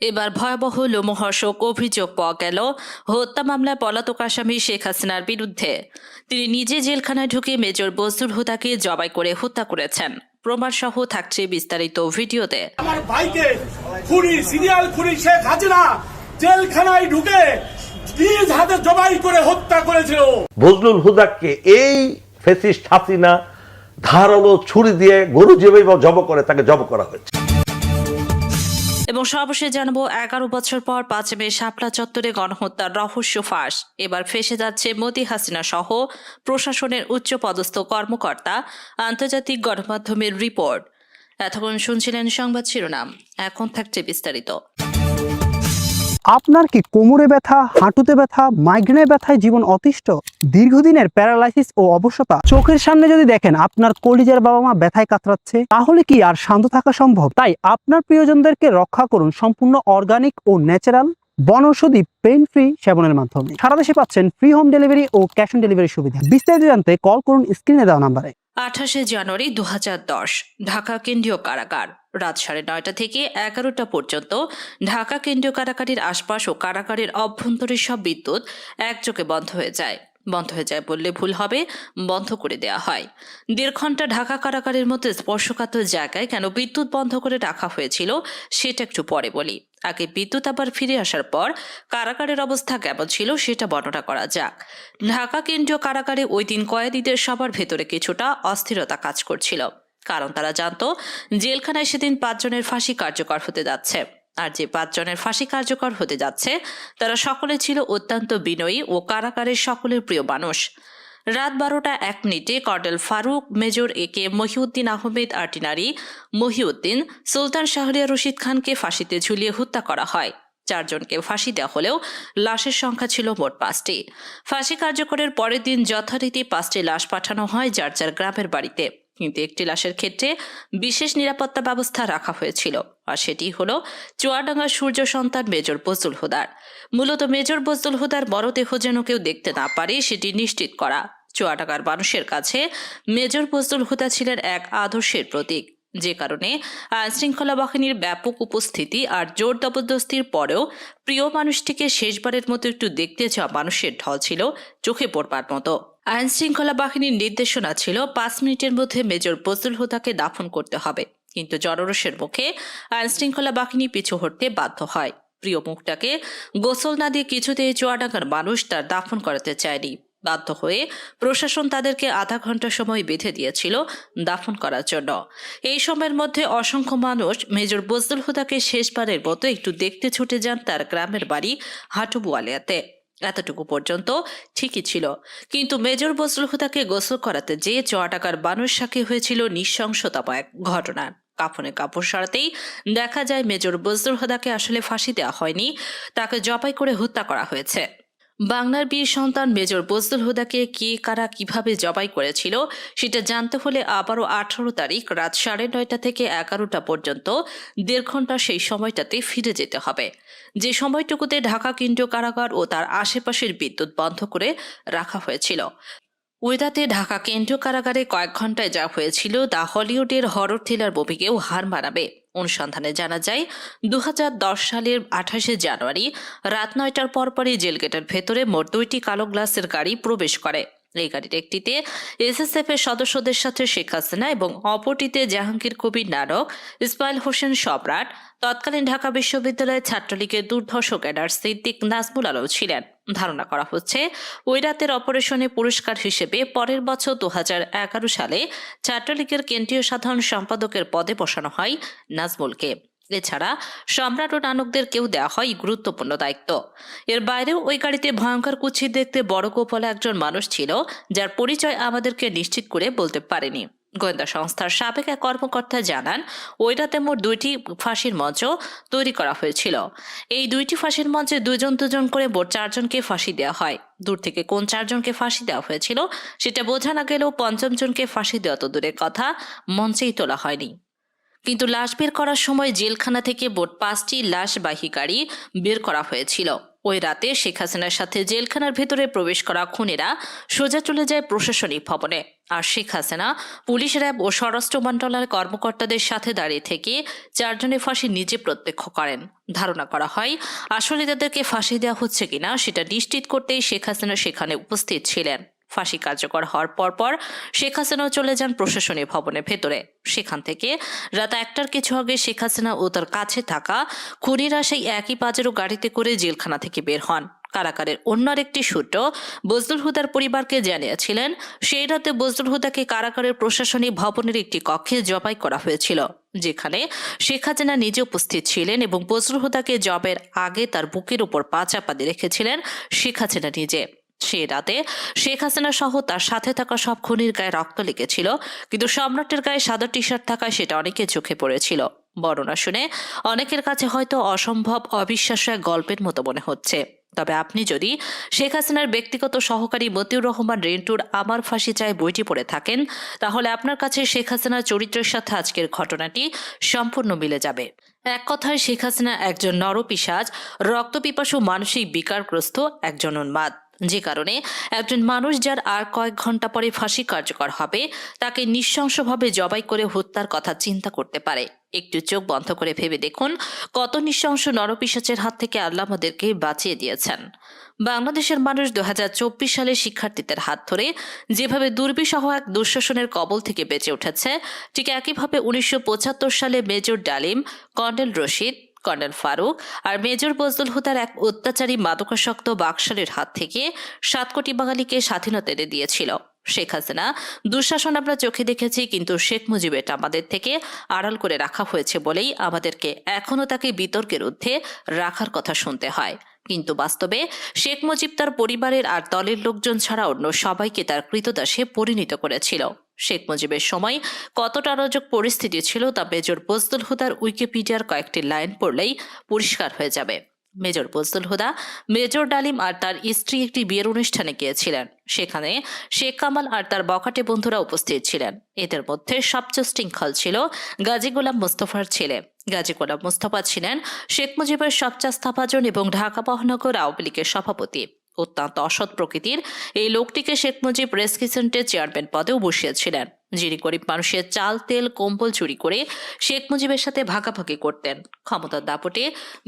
এবার ভয়াবহ লোমহর্ষক অভিযোগ পাওয়া গেল হত্যা মামলায় পলাতক আসামি শেখ হাসিনার বিরুদ্ধে। তিনি নিজে জেলখানায় ঢুকে মেজর বজলুল হুদাকে জবাই করে হত্যা করেছেন। প্রমাণ সহ থাকছে বিস্তারিত ভিডিওতে। আমার ভাইকে খুনি, সিরিয়াল খুনি শেখ হাসিনা জেলখানায় ঢুকে নিজ হাতে জবাই করে হত্যা করেছিল। বজলুল হুদাকে এই ফ্যাসিস্ট হাসিনা ধারালো ছুরি দিয়ে গরু যেভাবে জব করে তাকে জব করা হয়েছে। এবং সর্বশেষ জানাবো, 11 বছর পর 5 মে শাপলা চত্বরে গণহত্যার রহস্য ফাঁস। এবার ফেঁসে যাচ্ছে মোদি হাসিনা সহ প্রশাসনের উচ্চ পদস্থ কর্মকর্তা, আন্তর্জাতিক গণমাধ্যমের রিপোর্ট। এতক্ষণ শুনছিলেন সংবাদ শিরোনাম, এখন থাকছে বিস্তারিত। আপনার কি কোমরে ব্যথা, হাঁটুতে ব্যথা, মাইগ্রেনের ব্যথায় জীবন অতিষ্ঠ, দীর্ঘদিনের প্যারালাইসিস ও অবসতা, চোখের সামনে যদি দেখেন আপনার কলিজার বাবা মা ব্যথায় কাতরাচ্ছে, তাহলে কি আর শান্ত থাকা সম্ভব? তাই আপনার প্রিয়জনদেরকে রক্ষা করুন সম্পূর্ণ অর্গানিক ও ন্যাচারাল বনৌষধি পেইন ফ্রি সেবনের মাধ্যমে। সারা দেশে পাচ্ছেন ফ্রি হোম ডেলিভারি ও ক্যাশ অন ডেলিভারি সুবিধা। বিস্তারিত জানতে কল করুন স্ক্রিনে দেওয়া নাম্বারে। 28 জানুয়ারি 2010 ঢাকা কেন্দ্রীয় কারাগার, রাত 9:30 থেকে 11টা পর্যন্ত ঢাকা কেন্দ্রীয় কারাগারের আশপাশ ও কারাগারের অভ্যন্তরের সব বিদ্যুৎ একযোগে বন্ধ হয়ে যায় বললে ভুল হবে, বন্ধ করে দেওয়া হয়। 1.5 ঘন্টা ঢাকা কারাগারের মধ্যে স্পর্শকাতর জায়গায় কেন বিদ্যুৎ বন্ধ করে রাখা হয়েছিল সেটা একটু পরে বলি। আগে বিদ্যুৎ আবার ফিরে আসার পর কারাগারের অবস্থা কেমন ছিল সেটা বর্ণনা করা যাক। ঢাকা কেন্দ্রীয় কারাগারে ওই দিন কয়েদিদের সবার ভেতরে কিছুটা অস্থিরতা কাজ করছিল, কারণ তারা জানতো জেলখানায় সেদিন 5 জনের ফাঁসি কার্যকর হতে যাচ্ছে। আর যে 5 জনের ফাঁসি কার্যকর হতে যাচ্ছে তারা সকলে ছিল অত্যন্ত বিনয়ী ও কারাগারের সকলের প্রিয় মানুষ। রাত 12:01 colonel Faruk, major AK Mohiuddin Ahmed artillery, Mohiuddin, Sultan Shahriar Rashid খানকে ফাঁসিতে ঝুলিয়ে হত্যা করা হয়। 4 জনকে ফাঁসি দেওয়া হলেও লাশের সংখ্যা ছিল মোট 5টি। ফাঁসি কার্যকরের পরের দিন যথারীতি 5টি লাশ পাঠানো হয় যার যার গ্রামের বাড়িতে, কিন্তু একটি লাশের ক্ষেত্রে বিশেষ নিরাপত্তা ব্যবস্থা রাখা হয়েছিল, আর সেটি হলো চুয়াডাঙ্গার সূর্য সন্তান মেজর বজলুল হুদার। মূলত মেজর বজলুল হুদার মরদেহ যেন কেউ দেখতে না পারে সেটি নিশ্চিত করা। চুয়াডাঙ্গার মানুষের কাছে মেজর বজলুল হুদা ছিলেন এক আদর্শের প্রতীক, যে কারণে আইনশৃঙ্খলা বাহিনীর ব্যাপক উপস্থিতি আর জোর জবরদস্তির পরেও প্রিয় মানুষটিকে শেষবারের মতো একটু দেখতে যাওয়া মানুষের ঢল ছিল চোখে পড়বার মতো। আইনশৃঙ্খলা বাহিনীর নির্দেশনা ছিল 5 মিনিটের মধ্যে মেজর বজলুল হুদাকে দাফন করতে হবে, কিন্তু জনরোষের মুখে আইনশৃঙ্খলা বাহিনী পিছু হটতে বাধ্য হয়। প্রিয় মুখটাকে গোসল না দিয়ে কিছুতেই চুয়াডাঙ্গার মানুষ তার দাফন করাতে চায়নি। বাধ্য হয়ে প্রশাসন তাদেরকে আধা ঘন্টা সময় বেঁধে দিয়েছিল দাফন করার জন্য। এই সময়ের মধ্যে অসংখ্য মানুষ মেজর বজলুল হুদাকে শেষবারের মতো একটু দেখতে ছুটে যান তার গ্রামের বাড়ি হাটুবুয়ালিয়াতে। এতটুকু পর্যন্ত ঠিকই ছিল, কিন্তু মেজর বজলুল হুদাকে গোসল করাতে যেয়ে চুয়াডাঙ্গার মানুষ সাক্ষী হয়েছিল নৃশংসতম এক ঘটনা। কাফনে কাপড় সরাতেই দেখা যায় মেজর বজলুল হুদাকে আসলে ফাঁসি দেওয়া হয়নি, তাকে জবাই করে হত্যা করা হয়েছে। বাংলার বীর সন্তান মেজর বজলুল হুদাকে কে কারা কিভাবে জবাই করেছিল সেটা জানতে হলে আবারও 18 তারিখ রাত 9:30 থেকে 11টা পর্যন্ত 1.5 ঘন্টা সেই সময়টাতে ফিরে যেতে হবে, যে সময়টুকুতে ঢাকা কেন্দ্রীয় কারাগার ও তার আশেপাশের বিদ্যুৎ বন্ধ করে রাখা হয়েছিল। ওই রাতে ঢাকা কেন্দ্রীয় কারাগারে কয়েক ঘন্টায় যা হয়েছিল তা হলিউডের হরর থ্রিলার মুভিকেও হার মানাবে। অনুসন্ধানে জানা যায় 2010 সালের 28 জানুয়ারি রাত 9টার পরপরই জেল গেটের ভেতরে মোট 2টি কালো গ্লাসের গাড়ি প্রবেশ করে। এই গাড়ির একটিতে SSF এর সদস্যদের সাথে শেখ হাসিনা এবং অপরটিতে জাহাঙ্গীর কবির নানক, ইসমাইল হোসেন সম্রাট, তৎকালীন ঢাকা বিশ্ববিদ্যালয়ের ছাত্রলীগের দুর্ধর্ষ ক্যাডার সিদ্দিক নাজমুল আলম ছিলেন। ধারণা করা হচ্ছে ওই রাতের অপারেশনে পুরস্কার হিসেবে পরের বছর 2011 সালে ছাত্রলীগের কেন্দ্রীয় সাধারণ সম্পাদকের পদে বসানো হয় নাজমুলকে। এছাড়া সম্রাট ও নানকদের কেউ দেওয়া হয় গুরুত্বপূর্ণ দায়িত্ব। এর বাইরেও ওই গাড়িতে ভয়ঙ্কর কুৎসিত দেখতে বড় গোপাল একজন মানুষ ছিল, যার পরিচয় আমাদেরকে নিশ্চিত করে বলতে পারেনি। গোয়েন্দা সংস্থার সাবেক এক কর্মকর্তা জানান ওই রাতে মোট 2টি ফাঁসির মঞ্চ তৈরি করা হয়েছিল। এই 2টি ফাঁসির মঞ্চে 2জন করে মোট 4 জনকে ফাঁসি দেওয়া হয়। দূর থেকে কোন 4 জনকে ফাঁসি দেওয়া হয়েছিল সেটা বোঝা না গেলেও 5ম জনকে ফাঁসি দেওয়া তো দূরের কথা, মঞ্চেই তোলা হয়নি। কিন্তু লাশ বের করার সময় জেলখানা থেকে মোট 5টি লাশবাহী গাড়ি বের করা হয়েছিল। ওই রাতে শেখ হাসিনার সাথে জেলখানার ভেতরে প্রবেশ করা খুনিরা সোজা চলে যায় প্রশাসনিক ভবনে, আর শেখ হাসিনা, পুলিশ, র্যাব ও স্বরাষ্ট্র মন্ত্রণালয়ের কর্মকর্তাদের সাথে দাঁড়িয়ে থেকে 4 জনের ফাঁসি নিজে প্রত্যক্ষ করেন। ধারণা করা হয় আসলে তাদেরকে ফাঁসি দেওয়া হচ্ছে কিনা সেটা নিশ্চিত করতেই শেখ হাসিনা সেখানে উপস্থিত ছিলেন। ফাঁসি কার্যকর হওয়ার পরপর শেখ হাসিনাও চলে যান প্রশাসনিক ভবনের ভেতরে। সেখান থেকে রাত 1টার কিছু আগে শেখ হাসিনা ও তার কাছে থাকা খুনিরা সেই একই পাজেরো গাড়িতে করে জেলখানা থেকে বের হন। কারাগারের অন্য আরেকটি সূত্র বজলুল হুদার পরিবারকে জানিয়েছিলেন, সেই রাতে বজলুল হুদাকে কারাগারের প্রশাসনিক ভবনের একটি কক্ষে জবাই করা হয়েছিল, যেখানে শেখ হাসিনা নিজে উপস্থিত ছিলেন এবং বজলুল হুদাকে জবের আগে তার বুকের উপর পা চাপা দিয়ে রেখেছিলেন শেখ হাসিনা নিজে। সেই রাতে শেখ হাসিনা সহ তার সাথে থাকা সব খুনির গায়ে রক্ত লেগেছিল, কিন্তু সম্রাটের গায়ে সাদা টি শার্ট থাকায় সেটা অনেকের চোখে পড়েছিল। বর্ণনা শুনে অনেকের কাছে হয়তো অসম্ভব অবিশ্বাস্য এক গল্পের মতো মনে হচ্ছে। তবে আপনি যদি শেখ হাসিনার ব্যক্তিগত সহকারী মতিউর রহমান রিন্টুর আমার ফাঁসি চাই বইটি পড়ে থাকেন, তাহলে আপনার কাছে শেখ হাসিনার চরিত্রের সাথে আজকের ঘটনাটি সম্পূর্ণ মিলে যাবে। এক কথায় শেখ হাসিনা একজন নরপিশাচ, রক্তপিপাসু, মানসিক বিকারগ্রস্ত একজন উন্মাদ, যে কারণে একজন মানুষ যার আর কয়েক ঘন্টা পরে ফাঁসি কার্যকর হবে তাকে নৃশংসভাবে জবাই করে হত্যার কথা চিন্তা করতে পারে। একটু চোখ বন্ধ করে ভেবে দেখুন কত নৃশংস নরপিশাচের হাত থেকে আল্লাহ আমাদেরকে বাঁচিয়ে দিয়েছেন। বাংলাদেশের মানুষ 2024 সালে শিক্ষার্থীদের হাত ধরে যেভাবে দুর্বিষহ এক দুঃশাসনের কবল থেকে বেঁচে উঠেছে, ঠিক একইভাবে 1975 সালে মেজর ডালিম, কর্নেল রশিদ, কর্নেল ফারুক আর মেজর বজলুল হুদার এক অত্যাচারী মাদকাসক্ত বাকশালের হাত থেকে 7 কোটি বাঙালিকে স্বাধীনতা এনে দিয়েছিল। শেখ হাসিনা দুঃশাসন আমরা চোখে দেখেছি, কিন্তু শেখ মুজিব এটা আমাদের থেকে আড়াল করে রাখা হয়েছে বলেই আমাদেরকে এখনো তাকে বিতর্কের ঊর্ধ্বে রাখার কথা শুনতে হয়। কিন্তু বাস্তবে শেখ মুজিব তার পরিবারের আর দলের লোকজন ছাড়া অন্য সবাইকে তার কৃতদাসে পরিণত করেছিল। শেখ মুজিবের সময় কতটা অরাজক পরিস্থিতি ছিল তা মেজর বজলুল হুদার উইকিপিডিয়ার কয়েকটি লাইন পড়লেই পরিষ্কার হয়ে যাবে। মেজর বজলুল হুদা, মেজর ডালিম আর তার স্ত্রী একটি বিয়ের অনুষ্ঠানে গিয়েছিলেন। সেখানে শেখ কামাল আর তার বখাটে বন্ধুরা উপস্থিত ছিলেন। এদের মধ্যে সবচেয়ে শৃঙ্খল ছিল গাজী গোলাম মোস্তফার ছেলে। গাজী গোলাম মোস্তফা ছিলেন শেখ মুজিবের সবচেয়ে আস্থাভাজন এবং ঢাকা মহানগর আওয়ামী লীগের সভাপতি। অত্যন্ত অসৎ প্রকৃতির এই লোকটিকে শেখ মুজিব প্রেস কিচেন্টের চেয়ারম্যান পদেও বসিয়েছিলেন, যিনি গরিব মানুষের চাল, তেল, কম্বল চুরি করে শেখ মুজিবের সাথে ভাগাভাগি করতেন। ক্ষমতার দাপটে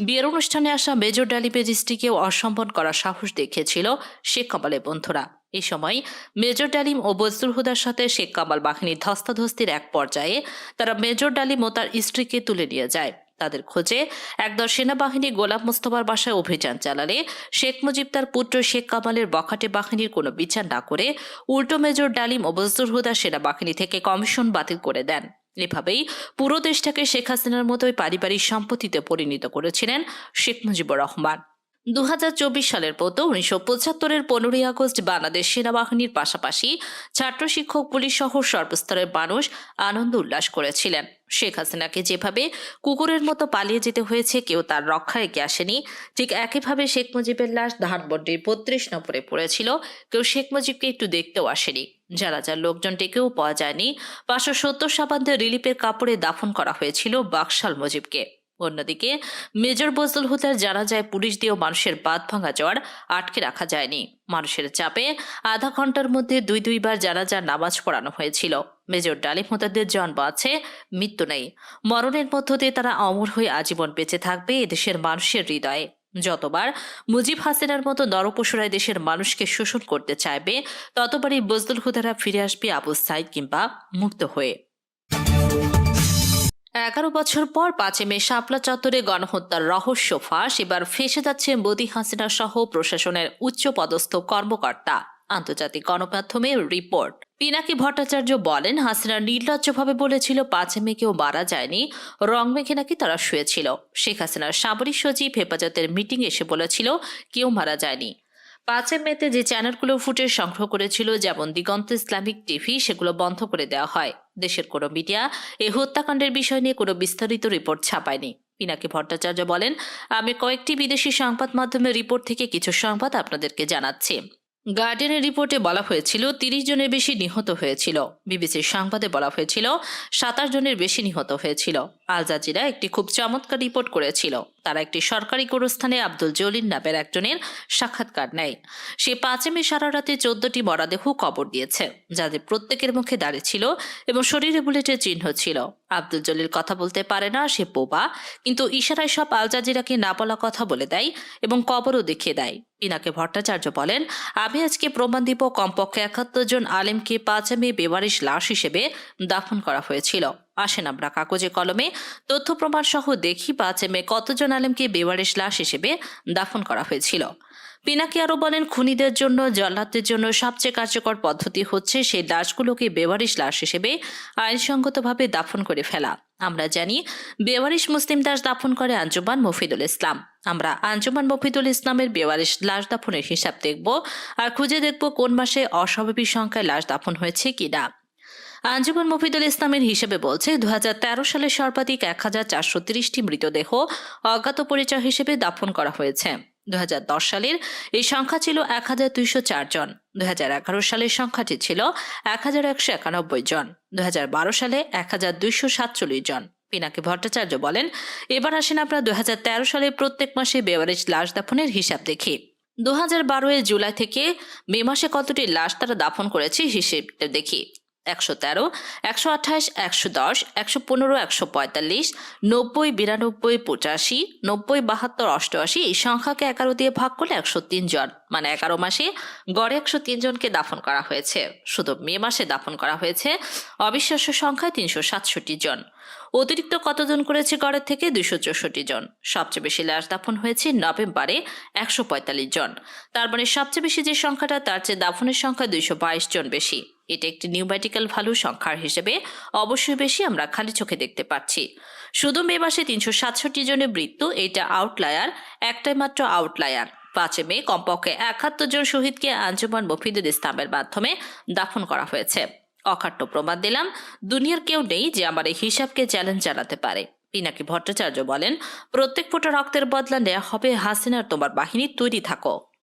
বিয়ের অনুষ্ঠানে আসা মেজর ডালিমের স্ত্রীকেও অসম্মান করার সাহস দেখিয়েছিল শেখ কামালের বন্ধুরা। এই সময় মেজর ডালিম ও বজলুল হুদার সাথে শেখ কামাল বাহিনীর ধস্তাধস্তির এক পর্যায়ে তারা মেজর ডালিম ও তার স্ত্রীকে তুলে নিয়ে যায়। তাদের খোঁজে একদল সেনাবাহিনী গোলাম মোস্তফার বাসায় অভিযান চালালে শেখ মুজিব তার পুত্র শেখ কামালের বখাটে বাহিনীর কোনো বিচার না করে উল্টো মেজর ডালিম ও বজলুল হুদা সেনাবাহিনী থেকে কমিশন বাতিল করে দেন। এভাবেই পুরো দেশটাকে শেখ হাসিনার মতোই পারিবারিক সম্পত্তিতে পরিণত করেছিলেন শেখ মুজিবুর রহমান। 2024 সালের মতো 1975-এর 15ই আগস্ট বাংলাদেশ সেনাবাহিনীর পাশাপাশি ছাত্র, শিক্ষক, পুলিশ সহ সর্বস্তরের মানুষ আনন্দ উল্লাস করেছিলেন। শেখ হাসিনাকে যেভাবে কুকুরের মতো পালিয়ে যেতে হয়েছে, কেউ তার রক্ষায় এগিয়ে আসেনি। ঠিক একইভাবে শেখ মুজিবের লাশ ধানমন্ডির 32 নম্বরে পড়েছিল, কেউ শেখ মুজিবকে একটু দেখতেও আসেনি। যারা যার লোকজনটিকেও পাওয়া যায়নি। 570 সাবান্ধে রিলিফের কাপড়ে দাফন করা হয়েছিল বাকশাল মুজিবকে। অন্যদিকে মেজর বজলুল হুদার জানাজায় পুলিশ দিয়েও মানুষের বাঁধ ভাঙা জ্বর আটকে রাখা যায়নি। মানুষের চাপে আধা ঘন্টার মধ্যে 2-2বার জানাজার নামাজ পড়ানো হয়েছিল। মেজর ডালিম হুদাদের জন্ম আছে, মৃত্যু নেই। মরণের মধ্য দিয়ে তারা অমর হয়ে আজীবন বেঁচে থাকবে এদেশের মানুষের হৃদয়ে। যতবার মুজিব হাসিনার মতো নরপশুরাই দেশের মানুষকে শোষণ করতে চাইবে, ততবারই বজলুল হুদারা ফিরে আসবে আবু সাইদ কিংবা মুক্ত হয়ে। 11 বছর পর 5 মে শাপলা চত্বরে গণহত্যার রহস্য ফাঁস। এবার ফেঁসে যাচ্ছে মোদি, হাসিনা সহ প্রশাসনের উচ্চ পদস্থ কর্মকর্তা। আন্তর্জাতিক গণমাধ্যমের রিপোর্ট। পিনাকি ভট্টাচার্য বলেন, হাসিনা নির্লজ্জভাবে বলেছিল 5 মে কেউ মারা যায়নি, রং মেখে নাকি তারা শুয়েছিল। শেখ হাসিনার সামরিক সচিব হেফাজতের মিটিং এসে বলেছিল কেউ মারা যায়নি। 5 মেতে যে চ্যানেলগুলো ফুটেজ সংগ্রহ করেছিল, যেমন দিগন্ত ইসলামিক টিভি, সেগুলো বন্ধ করে দেওয়া হয়। দেশের কোনো মিডিয়া এই হত্যাকাণ্ডের বিষয় নিয়ে কোনো বিস্তারিত রিপোর্ট ছাপায়নি। পিনাকি ভট্টাচার্য বলেন, আমি কয়েকটি বিদেশি সংবাদ মাধ্যমের রিপোর্ট থেকে কিছু সংবাদ আপনাদেরকে জানাচ্ছি। গার্ডিয়ানের রিপোর্টে বলা হয়েছিল 30 জনের বেশি নিহত হয়েছিল। বিবিসির সংবাদে বলা হয়েছিল 27 জনের বেশি নিহত হয়েছিল। আল জাজিরা একটি খুব চমৎকার রিপোর্ট করেছিল। তারা একটি সরকারি গোরস্থানে আব্দুল জলিল নামের একজনের সাক্ষাৎকার নেয়। সে 5 মে সারা রাতে 14টি মরদেহ কবর দিয়েছে, যাদের প্রত্যেকের মুখে দাড়ি ছিল এবং শরীরে বুলেটের চিহ্ন ছিল। আব্দুল জলিল কথা বলতে পারে না, সে বোবা, কিন্তু ইশারায় সব আল জাজিরাকে না বলা কথা বলে দেয় এবং কবরও দেখিয়ে দেয়। পিনাকি ভট্টাচার্য বলেন, আমি আজকে প্রমাণ দিব কমপক্ষে 71 জন আলেমকে 5 মে বেওয়ারিশ লাশ হিসেবে দাফন করা হয়েছিল। আসেন আমরা কাগজে কলমে তথ্য প্রমাণ সহ দেখি 5 মে কতজন আলেমকে বেওয়ারিশ লাশ হিসেবে দাফন করা হয়েছিল। পিনাকি আরও বলেন, খুনিদের জন্য, জল্লাদদের জন্য সবচেয়ে কার্যকর পদ্ধতি হচ্ছে সেই লাশগুলোকে বেওয়ারিশ লাশ হিসেবে আইনসঙ্গতভাবে দাফন করে ফেলা। আমরা জানি বেওয়ারিশ মুসলিম লাশ দাফন করে আঞ্জুমান মফিদুল ইসলাম। আমরা আঞ্জুমান মফিদুল ইসলামের বেওয়ারিশ লাশ দাফনের হিসাব দেখব আর খুঁজে দেখব কোন মাসে অস্বাভাবিক সংখ্যায় লাশ দাফন হয়েছে কিনা। আঞ্জুমান মফিদুল ইসলামের হিসেবে বলছে 2013 সালে সর্বাধিক 1430টি মৃতদেহ অজ্ঞাত পরিচয় হিসেবে দাফন করা হয়েছে। 2010 সালের এই সংখ্যা ছিল 1204 জন। 2011 সালের সংখ্যাটি ছিল 1191 জন। 2012 সালে 1247 জন। পিনাকি ভট্টাচার্য বলেন, এবার আসেন আমরা 2013 সালে প্রত্যেক মাসে বেওয়ারিশ লাশ দাফনের হিসাব দেখি। 2012 জুলাই থেকে মে মাসে কতটি লাশ তারা দাফন করেছে হিসেবটা দেখি। 113, 128, 110, 115, 145, 90, 92, 85, 90, 72, 88 এই সংখ্যাকে 11 দিয়ে ভাগ করলে 103 জন, মানে 11 মাসে গড়ে 103 জনকে দাফন করা হয়েছে। শুধু মে মাসে দাফন করা হয়েছে অবিশ্বাস্য সংখ্যায় 367 জন। অতিরিক্ত কতজন করেছে গড়ের থেকে? 264 জন। সবচেয়ে বেশি লাশ দাফন হয়েছে নভেম্বরে 145 জন। তার মানে সবচেয়ে বেশি যে সংখ্যাটা তার চেয়ে দাফনের সংখ্যা 222 জন বেশি। এটা একটি নিউমেরিক্যাল ভ্যালু সংখ্যার হিসেবে অবশ্যই বেশি আমরা খালি চোখে দেখতে পাচ্ছি। শুধু মে মাসে 367 জনের মৃত্যু, এটা আউটলায়ার, একটাই মাত্র আউটলায়ার। 5 মে কমপক্ষে 71 জন শহীদকে আঞ্জুমান মফিদুল ইসলামের মাধ্যমে দাফন করা হয়েছে। অকাট্য প্রমাণ দিলাম, দুনিয়ার কেউ নেই যে আমার এই হিসাবকে চ্যালেঞ্জ জানাতে পারে। পিনাকি ভট্টাচার্য বলেন, প্রত্যেক ফোঁটা রক্তের বদলা নেওয়া হবে হাসিনার, তোমার বাহিনী তৈরি থাকো।